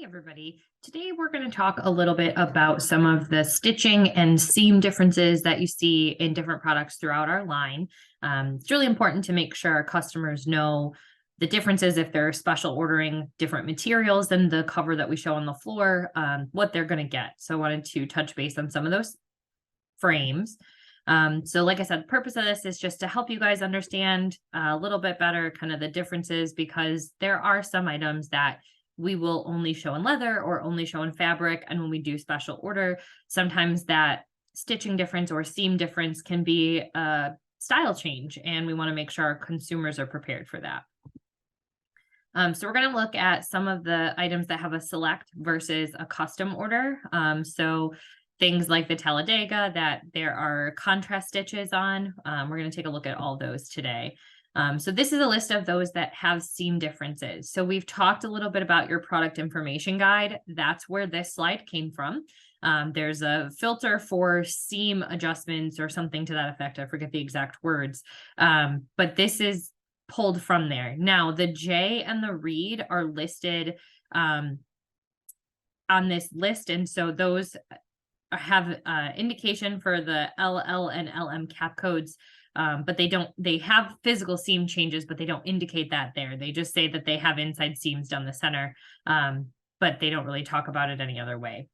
Hey everybody. Today we're going to talk a little bit about some of the stitching and seam differences that you see in different products throughout our line. It's really important to make sure our customers know the differences if they're special ordering different materials than the cover that we show on the floor, what they're going to get. So I wanted to touch base on some of those frames. So like I said, the purpose of this is just to help you guys understand a little bit better kind of the differences, because there are some items that we will only show in leather or only show in fabric. And when we do special order, sometimes that stitching difference or seam difference can be a style change, and we want to make sure our consumers are prepared for that. So we're going to look at some of the items that have a select versus a custom order. So things like the Talladega that there are contrast stitches on. We're going to take a look at all those today. So this is a list of those that have seam differences. So we've talked a little bit about your product information guide. That's where this slide came from. There's a filter for seam adjustments or something to that effect. I forget the exact words. But this is pulled from there. Now the J and the Reed are listed on this list. And so those have indication for the LL and LM cap codes. But they have physical seam changes, but they don't indicate that there. They just say that they have inside seams down the center, but they don't really talk about it any other way.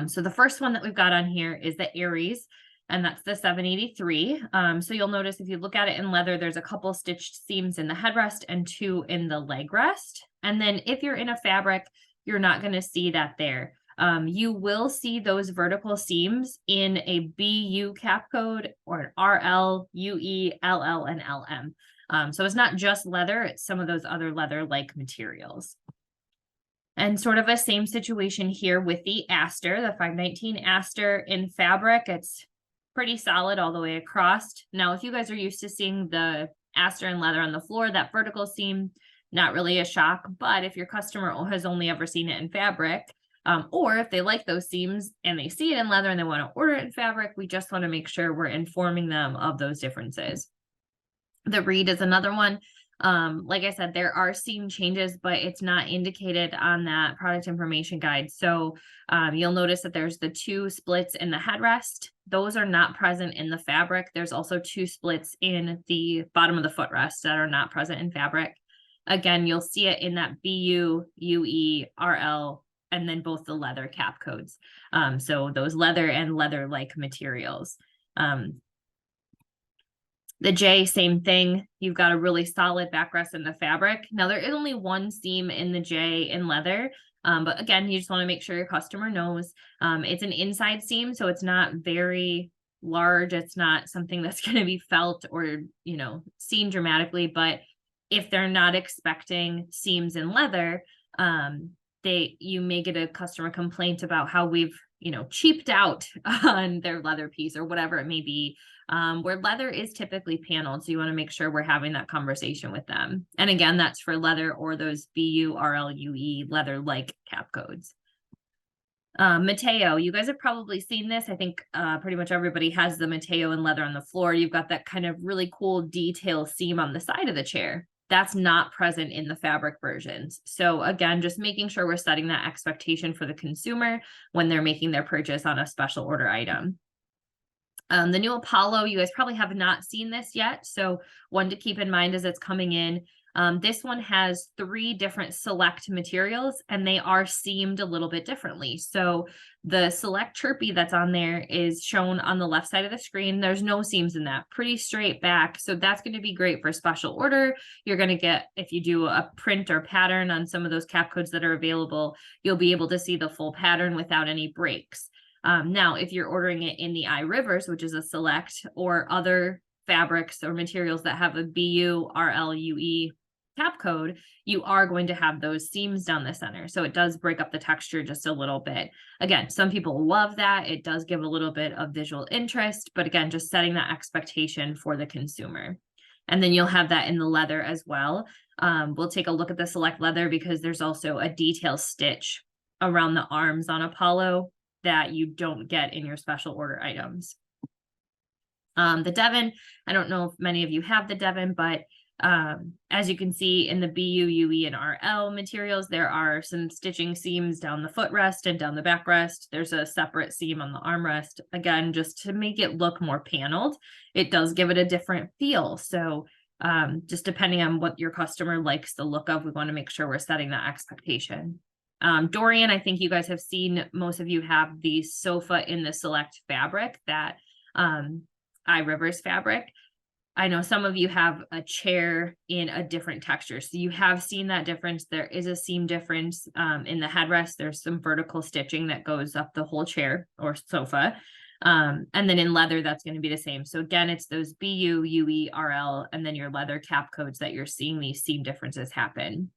So the first one that we've got on here is the Aries, and that's the 783. So you'll notice if you look at it in leather, there's a couple stitched seams in the headrest and 2 in the leg rest. And then if you're in a fabric, you're not going to see that there. You will see those vertical seams in a BU cap code or an RL, UE, LL, and LM. So it's not just leather, it's some of those other leather-like materials. And sort of a same situation here with the Aster, the 519 Aster in fabric. It's pretty solid all the way across. Now, if you guys are used to seeing the Aster in leather on the floor, that vertical seam, not really a shock. But if your customer has only ever seen it in fabric, or if they like those seams and they see it in leather and they want to order it in fabric, we just want to make sure we're informing them of those differences. The Reed is another one. Like I said, there are seam changes, but it's not indicated on that product information guide. So you'll notice that there's the 2 splits in the headrest. Those are not present in the fabric. There's also 2 splits in the bottom of the footrest that are not present in fabric. Again, you'll see it in that BU, UE, RL, and then both the leather cap codes. So those leather and leather-like materials. The J, same thing. You've got a really solid backrest in the fabric. Now there is only 1 seam in the J in leather. But again, you just want to make sure your customer knows. It's an inside seam, so it's not very large. It's not something that's going to be felt or, seen dramatically. But if they're not expecting seams in leather, you may get a customer complaint about how we've, cheaped out on their leather piece or whatever it may be, where leather is typically paneled. So you want to make sure we're having that conversation with them. And again, that's for leather or those BU, RL, UE, leather-like cap codes. Mateo, you guys have probably seen this. I think pretty much everybody has the Mateo in leather on the floor. You've got that kind of really cool detail seam on the side of the chair. That's not present in the fabric versions. So again, just making sure we're setting that expectation for the consumer when they're making their purchase on a special order item. The new Apollo, you guys probably have not seen this yet. So one to keep in mind as it's coming in. This one has 3 different select materials, and they are seamed a little bit differently. So the select chirpy that's on there is shown on the left side of the screen. There's no seams in that, pretty straight back. So that's going to be great for special order. You're going to get, if you do a print or pattern on some of those cap codes that are available, you'll be able to see the full pattern without any breaks. Now, if you're ordering it in the iRivers, which is a select, or other fabrics or materials that have a BU, RL, UE cap code, you are going to have those seams down the center. So it does break up the texture just a little bit. Again, some people love that. It does give a little bit of visual interest, but again, just setting that expectation for the consumer. And then you'll have that in the leather as well. We'll take a look at the select leather because there's also a detail stitch around the arms on Apollo that you don't get in your special order items. The Devon, I don't know if many of you have the Devon, but As you can see in the BU, UE, and RL materials, there are some stitching seams down the footrest and down the backrest. There's a separate seam on the armrest, again, just to make it look more paneled. It does give it a different feel. So just depending on what your customer likes the look of, we want to make sure we're setting that expectation. Dorian, I think you guys have seen, most of you have the sofa in the Select fabric, that iRivers fabric. I know some of you have a chair in a different texture. So you have seen that difference. There is a seam difference in the headrest. There's some vertical stitching that goes up the whole chair or sofa. And then in leather, that's going to be the same. So again, it's those BU, UE, RL, and then your leather cap codes that you're seeing these seam differences happen.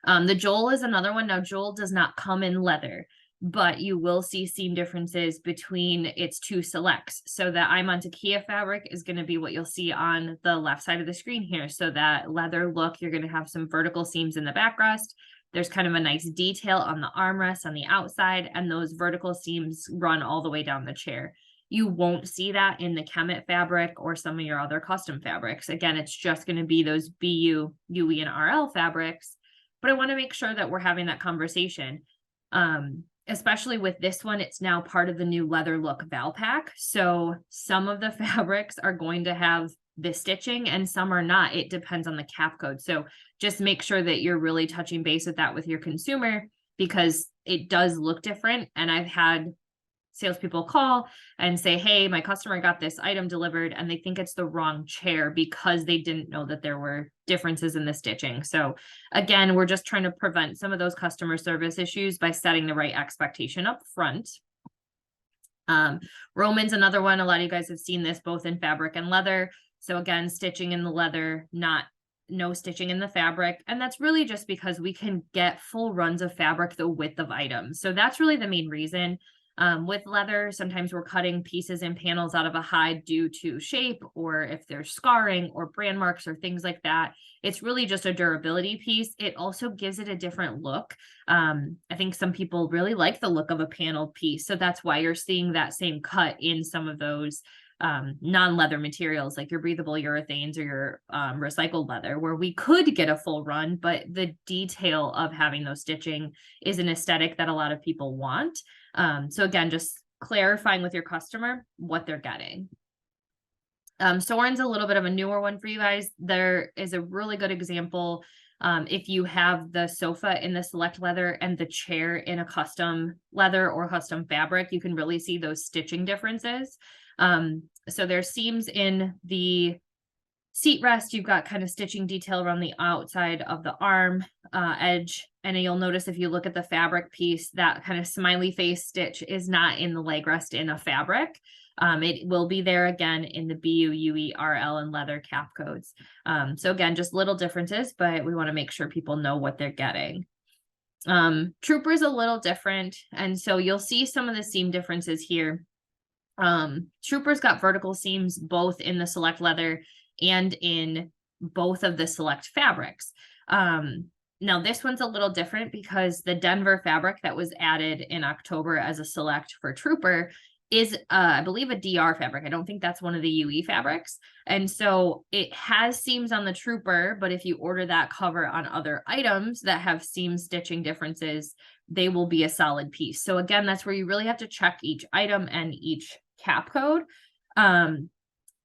The Joel is another one. Now, Joel does not come in leather, but you will see seam differences between its two selects. So that Imontekia fabric is going to be what you'll see on the left side of the screen here. So that leather look, you're going to have some vertical seams in the backrest. There's kind of a nice detail on the armrest on the outside, and those vertical seams run all the way down the chair. You won't see that in the Kemet fabric or some of your other custom fabrics. Again, it's just going to be those BU, UE, and RL fabrics. But I want to make sure that we're having that conversation. Especially with this one, it's now part of the new leather look Valpak. So some of the fabrics are going to have the stitching and some are not. It depends on the cap code. So just make sure that you're really touching base with that with your consumer, because it does look different. And I've had salespeople call and say, hey, my customer got this item delivered and they think it's the wrong chair because they didn't know that there were differences in the stitching. So again, we're just trying to prevent some of those customer service issues by setting the right expectation up front. Roman's another one. A lot of you guys have seen this both in fabric and leather. So again, stitching in the leather, no stitching in the fabric. And that's really just because we can get full runs of fabric the width of items. So that's really the main reason. With leather, sometimes we're cutting pieces and panels out of a hide due to shape, or if there's scarring or brand marks or things like that. It's really just a durability piece. It also gives it a different look. I think some people really like the look of a paneled piece. So that's why you're seeing that same cut in some of those non-leather materials like your breathable urethanes or your recycled leather, where we could get a full run, but the detail of having those stitching is an aesthetic that a lot of people want. So again, just clarifying with your customer what they're getting. Soren's a little bit of a newer one for you guys. There is a really good example. If you have the sofa in the Select leather and the chair in a custom leather or custom fabric, you can really see those stitching differences. So there's seams in the seat rest. You've got kind of stitching detail around the outside of the arm edge. And you'll notice if you look at the fabric piece, that kind of smiley face stitch is not in the leg rest in a fabric. It will be there again in the BU, UE, RL, and leather cap codes. So again, just little differences, but we want to make sure people know what they're getting. Trooper's a little different. And so you'll see some of the seam differences here. Trooper's got vertical seams both in the Select leather and in both of the Select fabrics. Now this one's a little different because the Denver fabric that was added in October as a Select for Trooper is, I believe, a DR fabric. I don't think that's one of the UE fabrics. And so it has seams on the Trooper, but if you order that cover on other items that have seam stitching differences, they will be a solid piece. So again, that's where you really have to check each item and each cap code.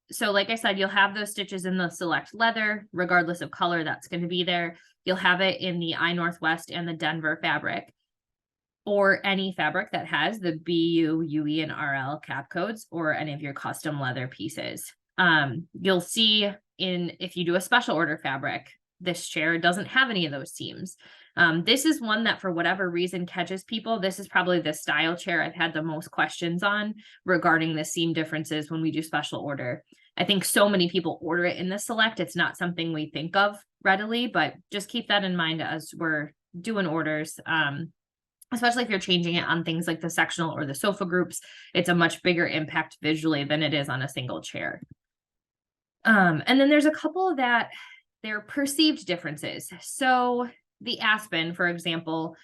So like I said, you'll have those stitches in the Select leather, regardless of color, that's going to be there. You'll have it in the iNorthwest and the Denver fabric, or any fabric that has the BU, UE, and RL cap codes, or any of your custom leather pieces. You'll see if you do a special order fabric, this chair doesn't have any of those seams. This is one that for whatever reason catches people. This is probably the style chair I've had the most questions on regarding the seam differences when we do special order. I think so many people order it in the Select. It's not something we think of readily, but just keep that in mind as we're doing orders. Especially if you're changing it on things like the sectional or the sofa groups, it's a much bigger impact visually than it is on a single chair. And then there's a couple that they're perceived differences. So the Aspen, for example,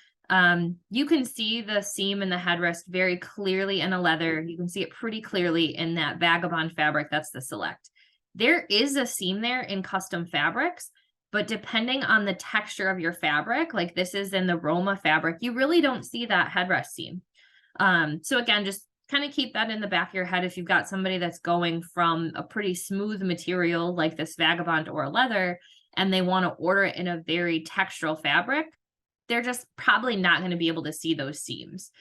you can see the seam in the headrest very clearly in a leather. You can see it pretty clearly in that Vagabond fabric. That's the Select. There is a seam there in custom fabrics, but depending on the texture of your fabric, like this is in the Roma fabric, you really don't see that headrest seam. So again, just kind of keep that in the back of your head. If you've got somebody that's going from a pretty smooth material like this Vagabond or leather, and they want to order it in a very textural fabric, they're just probably not going to be able to see those seams.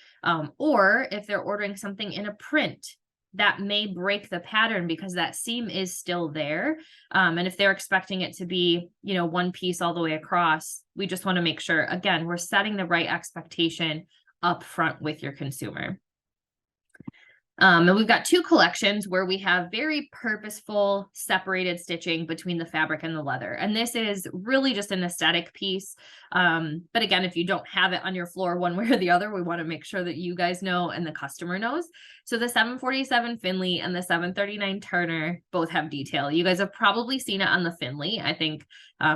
Or if they're ordering something in a print, that may break the pattern because that seam is still there. And if they're expecting it to be, one piece all the way across, we just want to make sure, again, we're setting the right expectation up front with your consumer. And we've got two collections where we have very purposeful separated stitching between the fabric and the leather. And this is really just an aesthetic piece. But again, if you don't have it on your floor one way or the other, we want to make sure that you guys know and the customer knows. So the 747 Finley and the 739 Turner both have detail. You guys have probably seen it on the Finley. I think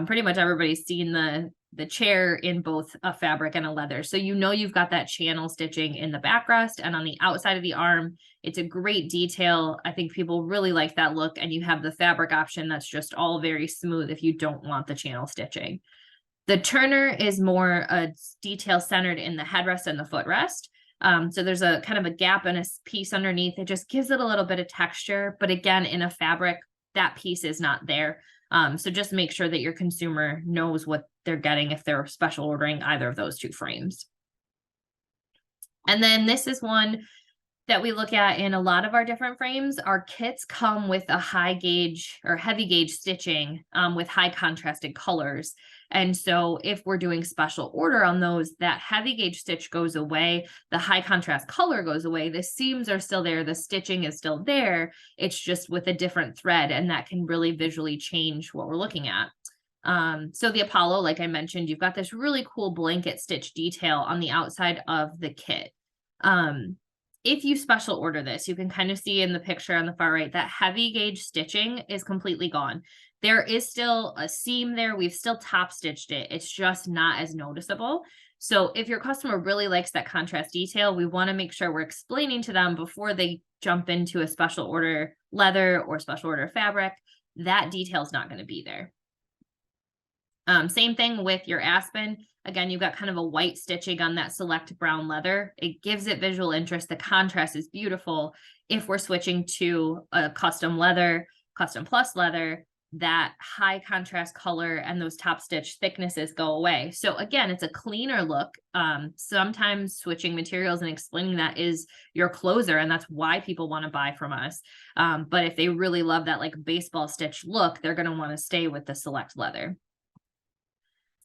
pretty much everybody's seen the chair in both a fabric and a leather. So you've got that channel stitching in the backrest and on the outside of the arm. It's a great detail. I think people really like that look. And you have the fabric option that's just all very smooth if you don't want the channel stitching. The Turner is more a detail centered in the headrest and the footrest. So there's a kind of a gap and a piece underneath. It just gives it a little bit of texture. But again, in a fabric, that piece is not there. So just make sure that your consumer knows what they're getting if they're special ordering either of those two frames. And then this is one that we look at in a lot of our different frames. Our kits come with a high gauge or heavy gauge stitching with high contrasted colors. And so if we're doing special order on those, that heavy gauge stitch goes away, the high contrast color goes away, the seams are still there, the stitching is still there, it's just with a different thread, and that can really visually change what we're looking at. So the Apollo, like I mentioned, you've got this really cool blanket stitch detail on the outside of the kit. If you special order this, you can kind of see in the picture on the far right, that heavy gauge stitching is completely gone. There is still a seam there. We've still top stitched it. It's just not as noticeable. So if your customer really likes that contrast detail, we want to make sure we're explaining to them before they jump into a special order leather or special order fabric, that detail is not going to be there. Same thing with your Aspen. Again, you've got kind of a white stitching on that select brown leather. It gives it visual interest. The contrast is beautiful. If we're switching to a custom leather, custom plus leather, that high contrast color and those top stitch thicknesses go away. So again, it's a cleaner look. Sometimes switching materials and explaining that is your closer, and that's why people want to buy from us. But if they really love that like baseball stitch look, they're going to want to stay with the select leather.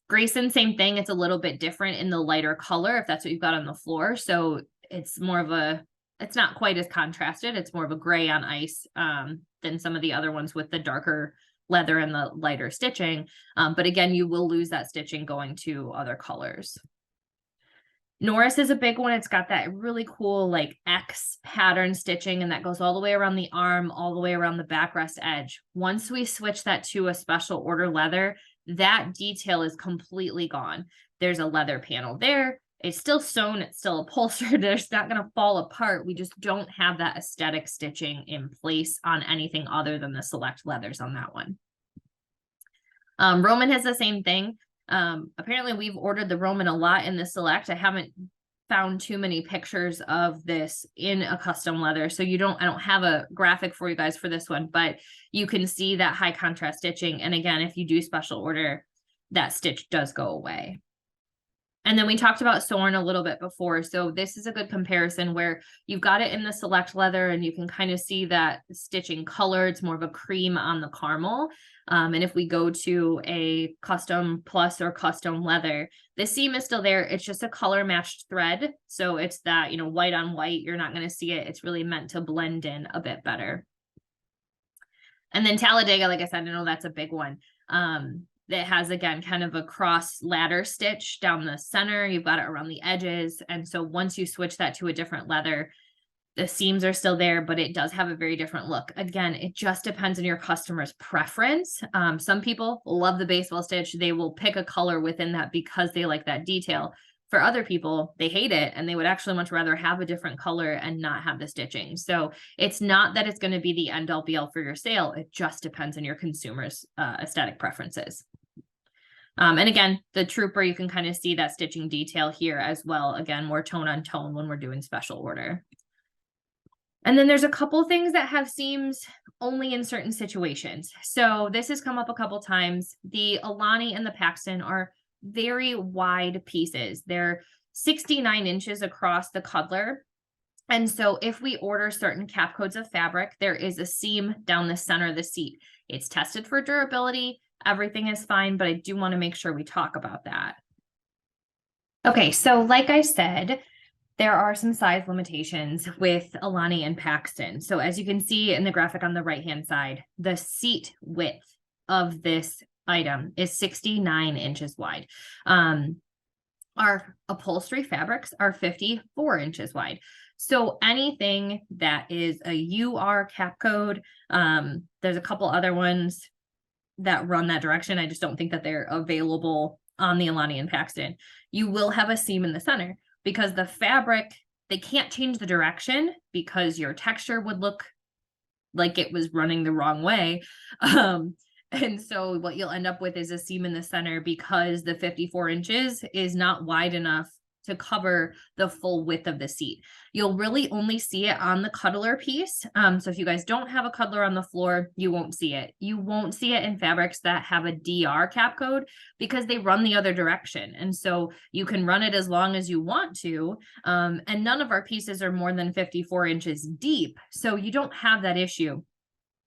Grayson, same thing. It's a little bit different in the lighter color if that's what you've got on the floor. So it's more of it's not quite as contrasted. It's more of a gray on ice than some of the other ones with the darker leather and the lighter stitching. But again, you will lose that stitching going to other colors. Norris is a big one. It's got that really cool like X pattern stitching, and that goes all the way around the arm, all the way around the backrest edge. Once we switch that to a special order leather, that detail is completely gone. There's a leather panel there. It's still sewn. It's still upholstered. It's not going to fall apart. We just don't have that aesthetic stitching in place on anything other than the select leathers on that one. Roman has the same thing. Apparently we've ordered the Roman a lot in the select. I haven't found too many pictures of this in a custom leather. So I don't have a graphic for you guys for this one, but you can see that high contrast stitching. And again, if you do special order, that stitch does go away. And then we talked about Soren a little bit before. So this is a good comparison where you've got it in the select leather and you can kind of see that stitching color. It's more of a cream on the caramel. And if we go to a custom plus or custom leather, the seam is still there. It's just a color matched thread. So it's that, white on white, you're not going to see it. It's really meant to blend in a bit better. And then Talladega, like I said, I know that's a big one. That has, again, kind of a cross ladder stitch down the center. You've got it around the edges. And so once you switch that to a different leather, the seams are still there, but it does have a very different look. Again, it just depends on your customer's preference. Some people love the baseball stitch. They will pick a color within that because they like that detail. for other people, they hate it and they would actually much rather have a different color and not have the stitching. So it's not that it's going to be the end all be all for your sale. It just depends on your consumers' aesthetic preferences. And again, the Trooper, you can kind of see that stitching detail here as well. Again, more tone on tone when we're doing special order. And then there's a couple things that have seams only in certain situations. So this has come up a couple times. The Alani and the Paxton are very wide pieces. They're 69 inches across the cuddler. And so if we order certain cap codes of fabric, there is a seam down the center of the seat. It's tested for durability. Everything is fine, but I do want to make sure we talk about that. Okay, so like I said, there are some size limitations with Alani and Paxton. So as you can see in the graphic on the right-hand side, the seat width of this item is 69 inches wide. Our upholstery fabrics are 54 inches wide. So anything that is a UR cap code, there's a couple other ones that run that direction. I just don't think that they're available on the Alani and Paxton. You will have a seam in the center because the fabric, they can't change the direction because your texture would look like it was running the wrong way. And so what you'll end up with is a seam in the center because the 54 inches is not wide enough to cover the full width of the seat. You'll really only see it on the cuddler piece. So if you guys don't have a cuddler on the floor, you won't see it. You won't see it in fabrics that have a DR cap code because they run the other direction. And so you can run it as long as you want to. And none of our pieces are more than 54 inches deep. So you don't have that issue.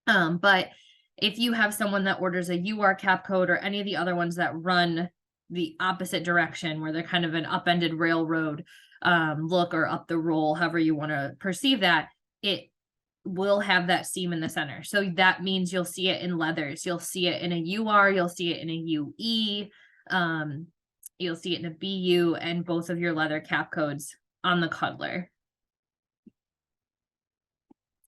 But if you have someone that orders a UR cap code or any of the other ones that run the opposite direction where they're kind of an upended railroad look or up the roll, however you want to perceive that, it will have that seam in the center. So that means you'll see it in leathers. You'll see it in a UR, you'll see it in a UE, you'll see it in a BU, and both of your leather cap codes on the cuddler.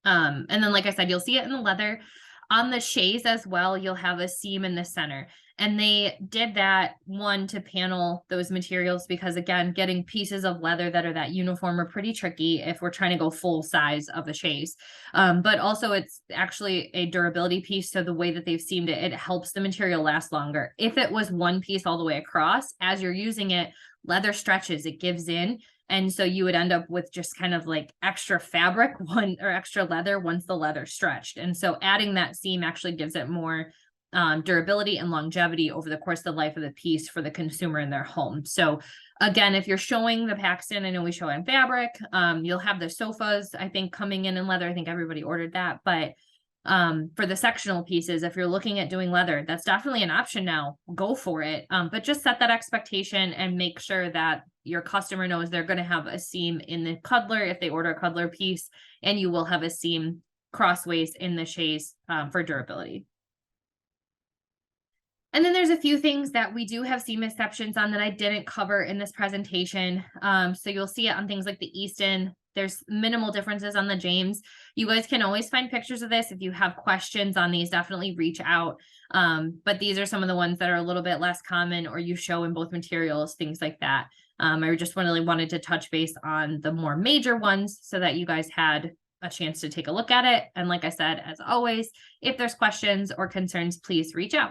And then, like I said, you'll see it in the leather. On the chaise as well, you'll have a seam in the center. And they did that, one, to panel those materials because, again, getting pieces of leather that are that uniform are pretty tricky if we're trying to go full size of a chaise. But also it's actually a durability piece. So the way that they've seamed it, it helps the material last longer. If it was one piece all the way across, as you're using it, leather stretches, it gives in. And so you would end up with just kind of like extra fabric or extra leather once the leather stretched. And so adding that seam actually gives it more durability and longevity over the course of the life of the piece for the consumer in their home. So again, if you're showing the Paxton, I know we show in fabric, you'll have the sofas, I think, coming in leather. I think everybody ordered that. But for the sectional pieces, if you're looking at doing leather, that's definitely an option now. Go for it. But just set that expectation and make sure that your customer knows they're going to have a seam in the cuddler if they order a cuddler piece, and you will have a seam crossways in the chaise for durability. And then there's a few things that we do have seam exceptions on that I didn't cover in this presentation. So you'll see it on things like the Easton. There's minimal differences on the James. You guys can always find pictures of this. If you have questions on these, definitely reach out. But these are some of the ones that are a little bit less common or you show in both materials, things like that. I just really wanted to touch base on the more major ones so that you guys had a chance to take a look at it. And like I said, as always, if there's questions or concerns, please reach out.